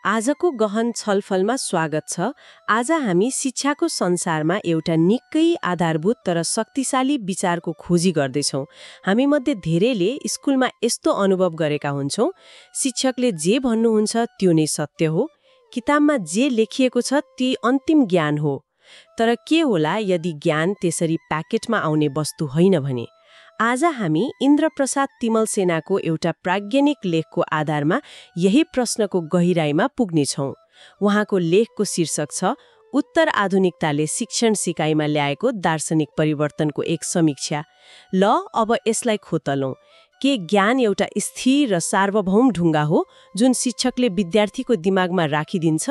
आजको गहन छलफलमा स्वागत छ। आज हामी शिक्षाको संसारमा एउटा निकै आधारभूत तर शक्तिशाली विचारको खोजी गर्दैछौँ। हामी मध्ये धेरैले स्कुलमा यस्तो अनुभव गरेका हुन्छौँ, शिक्षकले जे भन्नुहुन्छ त्यो नै सत्य हो, किताबमा जे लेखिएको छ ती अन्तिम ज्ञान हो। तर के होला यदि ज्ञान त्यसरी प्याकेटमा आउने वस्तु होइन भने? आज हामी इन्द्रप्रसाद तिमल सेनाको एउटा प्राज्ञनिक लेखको आधारमा यही प्रश्नको गहिराईमा पुग्नेछौँ। उहाँको लेखको शीर्षक छ उत्तर आधुनिकताले शिक्षण सिकाइमा ल्याएको दार्शनिक परिवर्तनको एक समीक्षा। ल अब यसलाई खोतलौं। के ज्ञान एउटा स्थिर र सार्वभौम ढुङ्गा हो जुन शिक्षकले विद्यार्थीको दिमागमा राखिदिन्छ,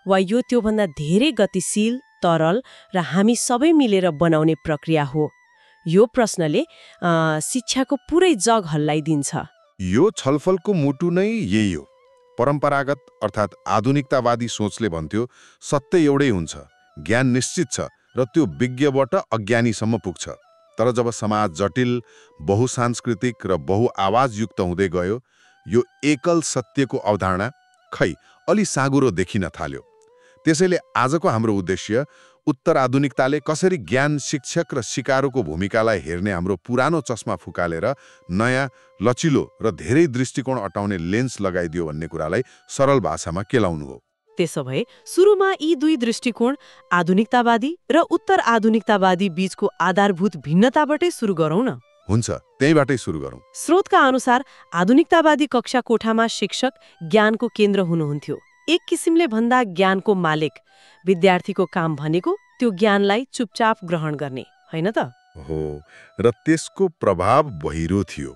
वा यो त्योभन्दा धेरै गतिशील, तरल र हामी सबै मिलेर बनाउने प्रक्रिया हो? यो प्रश्नले शिक्षाको पुरै जग हल्लाइदिन्छ। यो छलफलको मुटु नै यही हो। परम्परागत अर्थात् आधुनिकतावादी सोचले भन्थ्यो सत्य एउटै हुन्छ, ज्ञान निश्चित छ र त्यो विज्ञबाट अज्ञानीसम्म पुग्छ। तर जब समाज जटिल, बहुसांस्कृतिक र बहुआवाजयुक्त हुँदै गयो, यो एकल सत्यको अवधारणा अलि साँघुरो देखिन थाल्यो। त्यसैले आजको हाम्रो उद्देश्य उत्तर आधुनिकताले कसरी ज्ञान शिक्षक र सिकारुको भूमिकालाई हेर्ने हाम्रो पुरानो चस्मा फुकालेर नयाँ, लचिलो र धेरै दृष्टिकोण अटाउने लेन्स लगाइदियो भन्ने कुरालाई सरल भाषामा केलाउनु हो। त्यसो भए सुरुमा यी दुई दृष्टिकोण, आधुनिकतावादी र उत्तर आधुनिकतावादी बीचको आधारभूत भिन्नताबाटै सुरु गरौँ न। हुन्छ, त्यहीबाटै सुरु गरौँ। स्रोतका अनुसार आधुनिकतावादी कक्षा कोठामा शिक्षक ज्ञानको केन्द्र हुनुहुन्थ्यो। एक किसिमले भन्दा ज्ञानको मालिक। विद्यार्थीको काम भनेको त्यो ज्ञानलाई चुपचाप ग्रहण गर्ने, होइन त? हो, र त्यसको प्रभाव बहिरो थियो।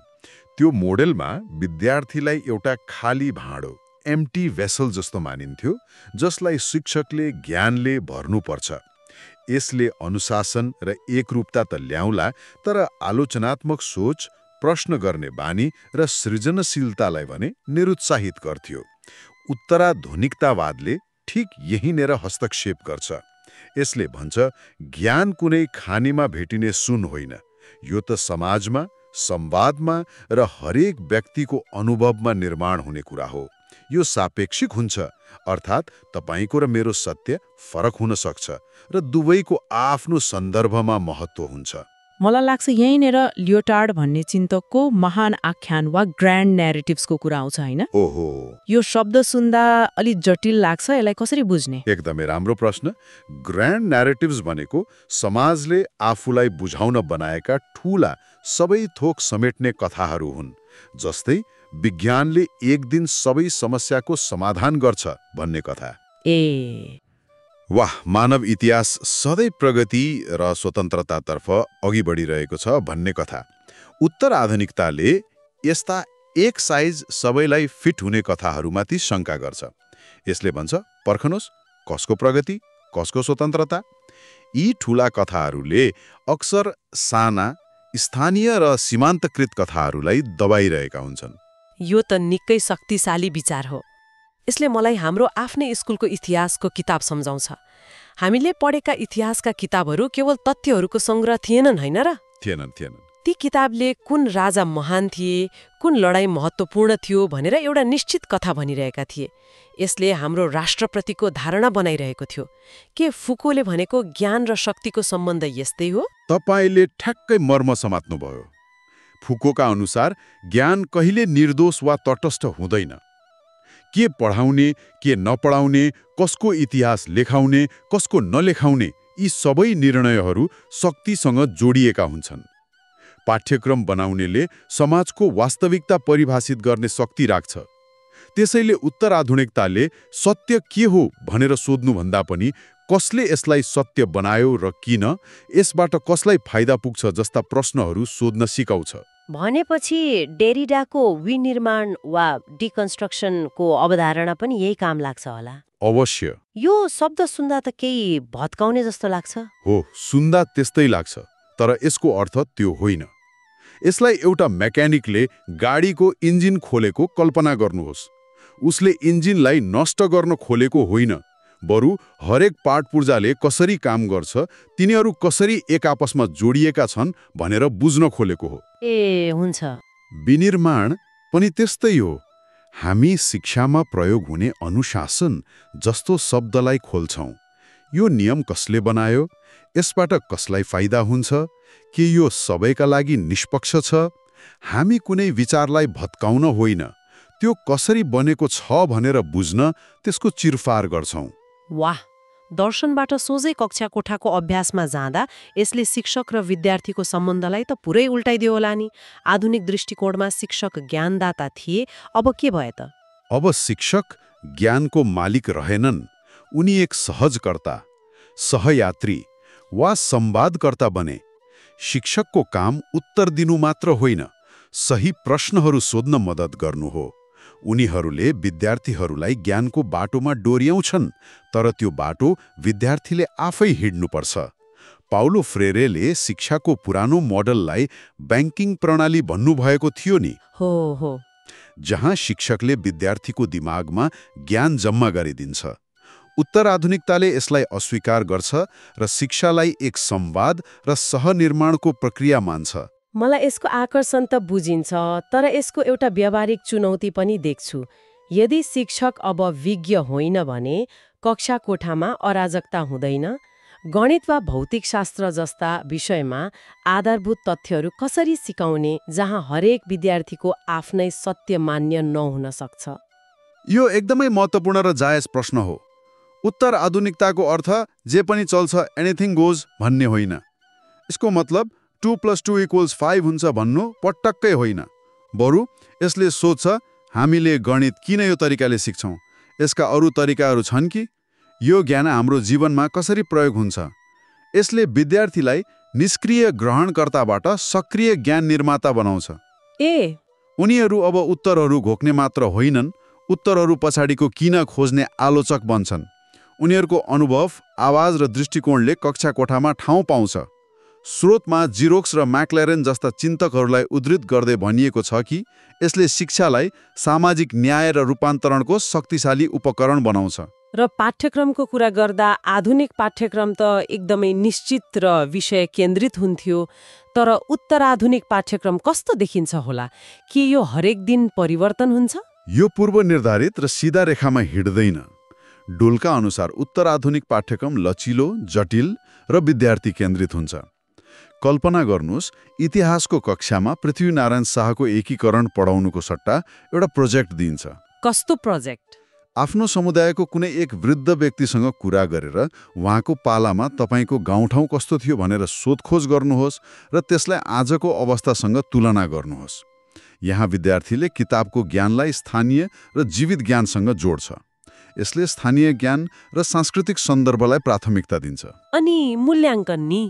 त्यो मोडेलमा विद्यार्थीलाई एउटा खाली भाँडो, एम्प्टी भेसल जस्तो मानिन्थ्यो, जसलाई शिक्षकले ज्ञानले भर्नुपर्छ। यसले अनुशासन र एकरूपता त ल्याउला, तर आलोचनात्मक सोच, प्रश्न गर्ने बानी र सृजनशीलतालाई भने निरुत्साहित गर्थ्यो। उत्तराधुनिकतावादले ठिक यहीँनेर हस्तक्षेप गर्छ। यसले भन्छ ज्ञान कुनै खानीमा भेटिने सुन होइन, यो त समाजमा, संवादमा र हरेक व्यक्तिको अनुभवमा निर्माण हुने कुरा हो। यो सापेक्षिक हुन्छ, अर्थात् तपाईको र मेरो सत्य फरक हुन सक्छ र दुवैको आफ्नो सन्दर्भमा महत्त्व हुन्छ। मलाई लाग्छ यहीँनेर लियोटार्ड भन्ने चिन्तकको महान आख्यान वा ग्रान्ड न्यारेटिभ्सको कुरा आउँछ, होइन? ओहो, यो शब्द सुन्दा अलि जटिल लाग्छ, यसलाई कसरी बुझ्ने? एकदमै राम्रो प्रश्न। ग्रान्ड न्यारेटिभ्स भनेको समाजले आफूलाई बुझाउन बनाएका ठूला, सबै थोक समेट्ने कथाहरू हुन्। जस्तै विज्ञानले एक दिन सबै समस्याको समाधान गर्छ भन्ने कथा। वाह, मानव इतिहास सधैँ प्रगति र स्वतन्त्रतातर्फ अघि बढिरहेको छ भन्ने कथा। उत्तर आधुनिकताले यस्ता एक साइज सबैलाई फिट हुने कथाहरूमाथि शङ्का गर्छ। यसले भन्छ पर्खनुहोस्, कसको प्रगति, कसको स्वतन्त्रता? यी ठूला कथाहरूले अक्सर साना, स्थानीय र सीमान्तकृत कथाहरूलाई दबाइरहेका हुन्छन्। यो त निकै शक्तिशाली विचार हो। यसले मलाई हाम्रो आफ्नै स्कुलको इतिहासको किताब सम्झाउँछ। हामीले पढेका इतिहासका किताबहरू केवल तथ्यहरूको संग्रह थिएनन्, होइन र? थिएनन्। ती किताबले कुन राजा महान थिए, कुन लडाई महत्त्वपूर्ण थियो भनेर एउटा निश्चित कथा भनिरहेका थिए। यसले हाम्रो राष्ट्रप्रतिको धारणा बनाइरहेको थियो। के फुकोले भनेको ज्ञान र शक्तिको सम्बन्ध यस्तै हो? तपाईले ठ्याक्कै मर्म समात्नुभयो। फुकोका अनुसार ज्ञान कहिले निर्दोष वा तटस्थ हुँदैन। के पढाउने, के नपढाउने, कसको इतिहास लेखाउने, कसको नलेखाउने, यी सबै निर्णयहरू शक्तिसँग जोडिएका हुन्छन्। पाठ्यक्रम बनाउनेले समाजको वास्तविकता परिभाषित गर्ने शक्ति राख्छ। त्यसैले उत्तर आधुनिकताले सत्य के हो भनेर सोध्नुभन्दा पनि कसले यसलाई सत्य बनायो र किन, यसबाट कसलाई फाइदा पुग्छ जस्ता प्रश्नहरू सोध्न सिकाउँछ। भनेपछि डेरिडाको विनिर्माण वा डिकन्स्ट्रक्सनको अवधारणा पनि यही काम लाग्छ होला? अवश्य। यो शब्द सुन्दा त केही भत्काउने जस्तो लाग्छ। हो, सुन्दा त्यस्तै लाग्छ, तर यसको अर्थ त्यो होइन। यसलाई एउटा मेकानिकले गाडीको इन्जिन खोलेको कल्पना गर्नुहोस्। उसले इन्जिनलाई नष्ट गर्न खोलेको होइन, बरु हरेक पार्टपुर्जाले कसरी काम गर्छ, तिनीहरू कसरी एक आपसमा जोडिएका छन् भनेर बुझ्न खोलेको हो। ए हुन्छ। विनिर्माण पनि त्यस्तै हो। हामी शिक्षामा प्रयोग हुने अनुशासन जस्तो शब्दलाई खोल्छौं। यो नियम कसले बनायो? यसबाट कसलाई फाइदा हुन्छ? के यो सबैका लागि निष्पक्ष छ? हामी कुनै विचारलाई भत्काउन होइन, त्यो कसरी बनेको छ भनेर बुझ्न त्यसको चिरफार गर्छौं। वाह, दर्शनबाट सोझै कक्षा कोठाको अभ्यासमा जाँदा यसले शिक्षक र विद्यार्थीको सम्बन्धलाई त पुरै उल्टाइदियो होला नि। आधुनिक दृष्टिकोणमा शिक्षक ज्ञानदाता थिए, अब के भयो त? अब शिक्षक ज्ञानको मालिक रहेनन्, उनी एक सहजकर्ता, सहयात्री वा संवादकर्ता बने। शिक्षकको काम उत्तर दिनु मात्र होइन, सही प्रश्नहरू सोध्न मद्दत गर्नु हो। उनीहरूले विद्यार्थीहरूलाई ज्ञानको बाटोमा डोर्याउँछन्, तर त्यो बाटो विद्यार्थीले आफै हिँड्नुपर्छ। पाउलो फ्रेरेले शिक्षाको पुरानो मोडललाई ब्याङ्किङ प्रणाली भन्नुभएको थियो नि। हो, जहाँ शिक्षकले विद्यार्थीको दिमागमा ज्ञान जम्मा गरिदिन्छ। उत्तराधुनिकताले यसलाई अस्वीकार गर्छ र शिक्षालाई एक संवाद र सहनिर्माणको प्रक्रिया मान्छ। मलाई यसको आकर्षण त बुझिन्छ, तर यसको एउटा व्यावहारिक चुनौती पनि देख्छु। यदि शिक्षक अब विज्ञ होइन भने कक्षा कोठामा अराजकता हुँदैन। गणित वा भौतिक शास्त्र जस्ता विषयमा आधारभूत तथ्यहरू कसरी सिकाउने जहाँ हरेक विद्यार्थीको आफ्नै सत्य मान्य नहुन सक्छ? यो एकदमै महत्त्वपूर्ण र जायज प्रश्न हो। उत्तर आधुनिकताको अर्थ जे पनि चल्छ, एनिथिङ गोज भन्ने होइन। यसको मतलब 2 + 2 = 5 हुन्छ भन्नु पटक्कै होइन। बरु यसले सोध्छ, हामीले गणित किन यो तरिकाले सिक्छौं? यसका अरू तरिकाहरू छन् कि? यो ज्ञान हाम्रो जीवनमा कसरी प्रयोग हुन्छ? यसले विद्यार्थीलाई निष्क्रिय ग्रहणकर्ताबाट सक्रिय ज्ञान निर्माता बनाउँछ। उनीहरू अब उत्तरहरू घोक्ने मात्र होइनन्, उत्तरहरू पछाडिको किन खोज्ने आलोचक बन्छन्। उनीहरूको अनुभव, आवाज र दृष्टिकोणले कक्षा कोठामा ठाउँ पाउँछ। स्रोतमा जिरोक्स र मैक्लेरेन जस्ता चिन्तकहरूलाई उद्धृत गर्दै भनिएको छ कि यसले शिक्षालाई सामाजिक न्याय र रूपान्तरणको शक्तिशाली उपकरण बनाउँछ। र पाठ्यक्रमको कुरा गर्दा आधुनिक पाठ्यक्रम त एकदमै निश्चित र विषय केन्द्रित हुन्थ्यो, तर उत्तराधुनिक पाठ्यक्रम कस्तो देखिन्छ होला? के यो हरेक दिन परिवर्तन हुन्छ? यो पूर्व निर्धारित र सिधा रेखामा हिँड्दैन। डोल्का अनुसार उत्तराधुनिक पाठ्यक्रम लचिलो, जटिल र विद्यार्थी केन्द्रित हुन्छ। कल्पना गर्नुहोस्, इतिहासको कक्षामा पृथ्वीनारायण शाहको एकीकरण पढाउनुको सट्टा एउटा प्रोजेक्ट दिन्छ। कस्तो प्रोजेक्ट? आफ्नो समुदायको कुनै एक वृद्ध व्यक्तिसँग कुरा गरेर उहाँको पालामा तपाईँको गाउँठाउँ कस्तो थियो भनेर सोधखोज गर्नुहोस् र त्यसलाई आजको अवस्थासँग तुलना गर्नुहोस्। यहाँ विद्यार्थीले किताबको ज्ञानलाई स्थानीय र जीवित ज्ञानसँग जोड्छ। यसले स्थानीय ज्ञान र सांस्कृतिक सन्दर्भलाई प्राथमिकता दिन्छ। अनि मूल्याङ्कन नि?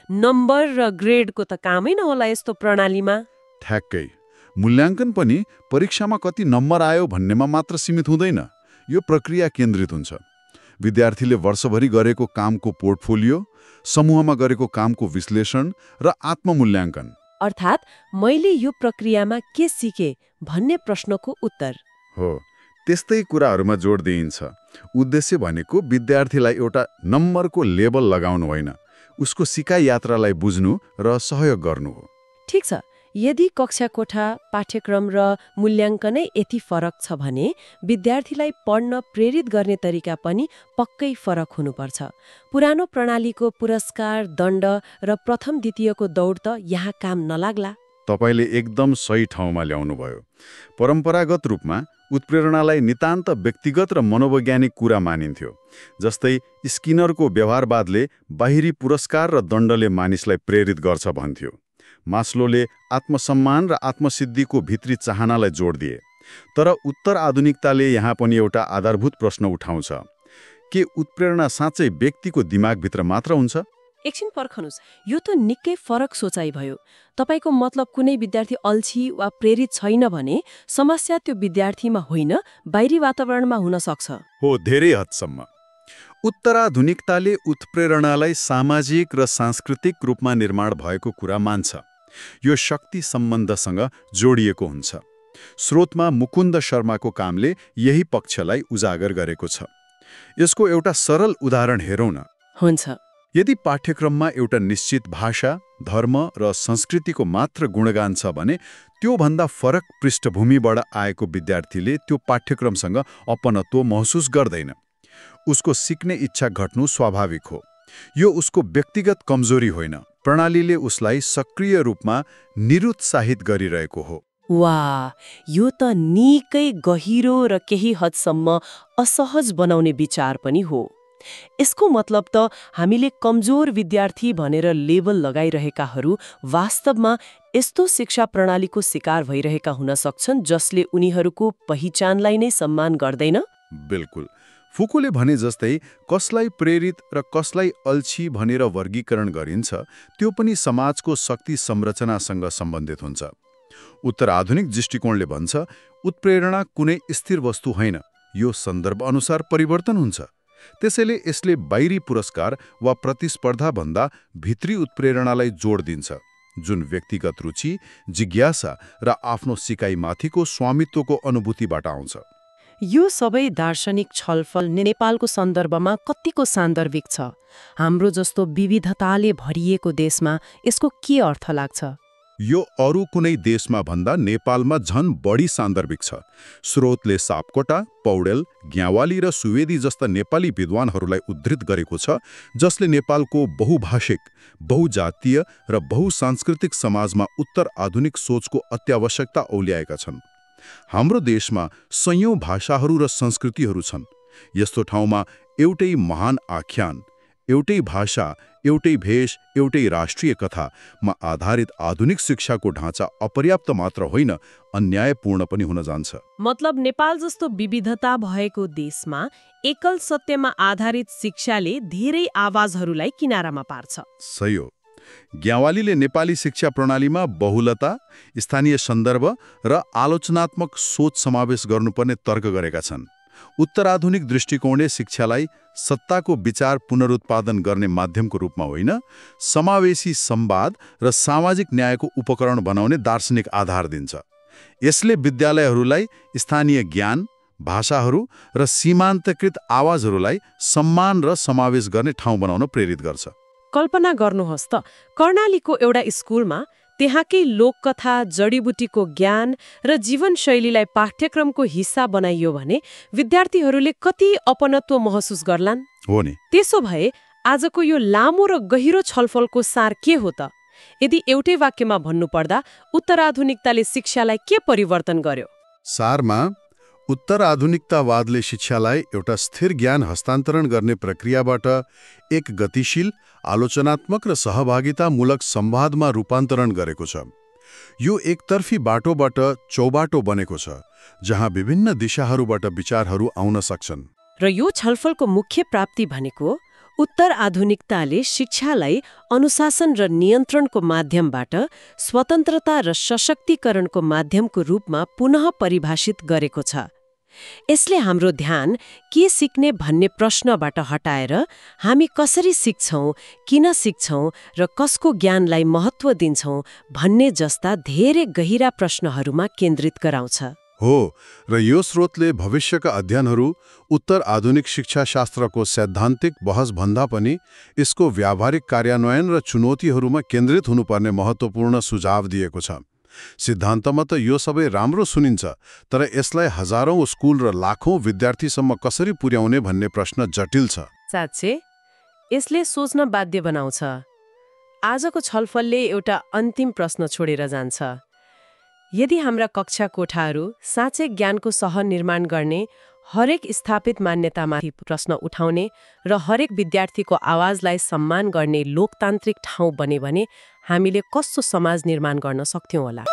नम्बर र ग्रेडको त कामै नहोला यस्तो प्रणालीमा। ठ्याक्कै। मूल्याङ्कन पनि परीक्षामा कति नम्बर आयो भन्नेमा मात्र सीमित हुँदैन। यो प्रक्रिया केन्द्रित हुन्छ। विद्यार्थीले वर्षभरि गरेको कामको पोर्टफोलियो, समूहमा गरेको कामको विश्लेषण र आत्ममूल्याङ्कन। अर्थात् मैले यो प्रक्रियामा के सिकेँ भन्ने प्रश्नको उत्तर हो। त्यस्तै कुराहरूमा जोड दिइन्छ। उद्देश्य भनेको विद्यार्थीलाई एउटा नम्बरको लेबल लगाउनु होइन, उसको सिकाइ यात्रालाई बुझ्नु र सहयोग गर्नु हो। ठिक छ, यदि कक्षा कोठा, पाठ्यक्रम र मूल्याङ्कनै यति फरक छ भने विद्यार्थीलाई पढ्न प्रेरित गर्ने तरिका पनि पक्कै फरक हुनुपर्छ। पुरानो प्रणालीको पुरस्कार, दण्ड र प्रथम द्वितीयको दौड त यहाँ काम नलाग्ला। तपाईँले एकदम सही ठाउँमा ल्याउनुभयो। परम्परागत रूपमा उत्प्रेरणालाई नितान्त व्यक्तिगत र मनोवैज्ञानिक कुरा मानिन्थ्यो। जस्तै स्किनरको व्यवहारवादले बाहिरी पुरस्कार र दण्डले मानिसलाई प्रेरित गर्छ भन्थ्यो। मास्लोले आत्मसम्मान र आत्मसिद्धिको भित्री चाहनालाई जोड दिए। तर उत्तर आधुनिकताले यहाँ पनि एउटा आधारभूत प्रश्न उठाउँछ। के उत्प्रेरणा साँच्चै व्यक्तिको दिमागभित्र मात्र हुन्छ? एकछिन पर्खनुस्, यो त निकै फरक सोचाइ भयो। तपाईको मतलब कुनै विद्यार्थी अल्छी वा प्रेरित छैन भने समस्या त्यो विद्यार्थीमा होइन, बाहिरी वातावरणमा हुन सक्छ। हो, धेरै हदसम्म। उत्तराधुनिकताले उत्प्रेरणालाई सामाजिक र सांस्कृतिक रूपमा निर्माण भएको कुरा मान्छ। यो शक्ति सम्बन्धसँग जोडिएको हुन्छ। स्रोतमा मुकुन्द शर्माको कामले यही पक्षलाई उजागर गरेको छ। यसको एउटा सरल उदाहरण हेरौँ न। हुन्छ। यदि पाठ्यक्रममा एउटा निश्चित भाषा, धर्म र संस्कृतिको मात्र गुणगान छ भने त्योभन्दा फरक पृष्ठभूमिबाट आएको विद्यार्थीले त्यो पाठ्यक्रमसँग अपनत्व महसुस गर्दैन। उसको सिक्ने इच्छा घट्नु स्वाभाविक हो। यो उसको व्यक्तिगत कमजोरी होइन, प्रणालीले उसलाई सक्रिय रूपमा निरुत्साहित गरिरहेको हो। वाह, यो त निकै गहिरो र केही हदसम्म असहज बनाउने विचार पनि हो। यसको मतलब त हामीले कमजोर विद्यार्थी भनेर लेबल लगाइरहेकाहरू वास्तवमा यस्तो शिक्षा प्रणालीको शिकार भइरहेका हुन सक्छन् जसले उनीहरूको पहिचानलाई नै सम्मान गर्दैन। बिल्कुल। फुकोले भने जस्तै कसलाई प्रेरित र कसलाई अल्छी भनेर वर्गीकरण गरिन्छ त्यो पनि समाजको शक्ति संरचनासँग सम्बन्धित हुन्छ। उत्तराधुनिक दृष्टिकोणले भन्छ उत्प्रेरणा कुनै स्थिर वस्तु होइन, यो सन्दर्भ अनुसार परिवर्तन हुन्छ। त्यसैले यसले बाहिरी पुरस्कार वा प्रतिस्पर्धा भन्दा भित्री उत्प्रेरणालाई जोड दिन्छ, जुन व्यक्तिगत रुचि, जिज्ञासा र आफ्नो सिकाइमाथिको स्वामित्वको अनुभूतिबाट आउँछ। यो सबै दार्शनिक छलफल नेपालको सन्दर्भमा कतिको सान्दर्भिक छ? हाम्रो जस्तो विविधताले भरिएको देशमा यसको के अर्थ लाग्छ? यो अरू कुनै देशमा भन्दा नेपालमा झन बढी सान्दर्भिक छ। स्रोतले सापकोटा, पौडेल, ग्यावाली र सुवेदी जस्ता नेपाली विद्वानहरूलाई उद्धृत गरेको छ, जसले नेपालको बहुभाषिक, बहुजातीय र बहुसांस्कृतिक समाजमा उत्तर आधुनिक सोचको अत्यावश्यकता औल्याएका छन्। हाम्रो देशमा सयौं भाषाहरू र संस्कृतिहरू छन्। यस्तो ठाउँमा एउटै महान आख्यान, एउटै भाषा, एउटै भेष, एउटै राष्ट्रिय कथामा आधारित आधुनिक शिक्षाको ढाँचा अपर्याप्त मात्र होइन, अन्यायपूर्ण पनि हुन जान्छ। मतलब नेपाल जस्तो विविधता भएको देशमा एकल सत्यमा आधारित शिक्षाले धेरै आवाजहरूलाई किनारामा पार्छ। सही हो। ग्यावालीले नेपाली शिक्षा प्रणालीमा बहुलता, स्थानीय सन्दर्भ र आलोचनात्मक सोच समावेश गर्नुपर्ने तर्क गरेका छन्। उत्तराधुनिक दृष्टिकोणले शिक्षालाई सत्ताको विचार पुनरुत्पादन गर्ने माध्यमको रूपमा होइन, समावेशी संवाद र सामाजिक न्यायको उपकरण बनाउने दार्शनिक आधार दिन्छ। यसले विद्यालयहरूलाई स्थानीय ज्ञान, भाषाहरू र सीमान्तकृत आवाजहरूलाई सम्मान र समावेश गर्ने ठाउँ बनाउन प्रेरित गर्छ। कल्पना गर्नुहोस् त, कर्णालीको एउटा स्कुलमा त्यहाँकै लोककथा, जडीबुटीको ज्ञान र जीवनशैलीलाई पाठ्यक्रमको हिस्सा बनाइयो भने विद्यार्थीहरूले कति अपनत्व महसुस गर्लान्? हो नि। त्यसो भए आजको यो लामो र गहिरो छलफलको सार के हो त? यदि एउटै वाक्यमा भन्नुपर्दा उत्तराधुनिकताले शिक्षालाई के परिवर्तन गर्यो? सारमा उत्तराधुनिकतावादले शिक्षालाई एउटा स्थिर ज्ञान हस्तान्तरण गर्ने प्रक्रियाबाट एक गतिशील, आलोचनात्मक र सहभागितामूलक संवादमा रूपान्तरण गरेको छ। यो एकतर्फी बाटोबाट चौबाटो बनेको छ, जहाँ विभिन्न दिशाहरूबाट विचारहरू आउन सक्छन्। र यो छलफलको मुख्य प्राप्ति भनेको उत्तर आधुनिकताले शिक्षालाई अनुशासन र नियन्त्रणको माध्यमबाट स्वतन्त्रता र सशक्तिकरणको माध्यमको रूपमा पुनः परिभाषित गरेको छ। यसले हाम्रो ध्यान के सिक्ने भन्ने प्रश्नबाट हटाएर हामी कसरी सिक्छौं, किन सिक्छौं र कसको ज्ञानलाई महत्त्व दिन्छौं भन्ने जस्ता धेरै गहिरा प्रश्नहरूमा केन्द्रित गराउँछ। हो, र यो स्रोतले भविष्यका अध्ययनहरू उत्तर आधुनिक शिक्षाशास्त्रको सैद्धान्तिक बहसभन्दा पनि यसको व्यावहारिक कार्यान्वयन र चुनौतीहरूमा केन्द्रित हुनुपर्ने महत्त्वपूर्ण सुझाव दिएको छ। सिद्धान्तमा त यो सबै राम्रो सुनिन्छ, तर यसलाई हजारौं स्कुल र लाखौं विद्यार्थीसम्म कसरी पुर्याउने भन्ने प्रश्न जटिल छ। साँच्चै यसले सोच्न बाध्य बनाउँछ। आजको छलफलले एउटा अन्तिम प्रश्न छोडेर जान्छ। यदि हाम्रा कक्षा कोठाहरू साँच्चै ज्ञानको सहनिर्माण गर्ने, हरेक स्थापित मान्यतामाथि प्रश्न उठाउने र हरेक विद्यार्थीको आवाजलाई सम्मान गर्ने लोकतान्त्रिक ठाउँ बने भने हामीले कस्तो समाज निर्माण गर्न सक्थ्यौं होला?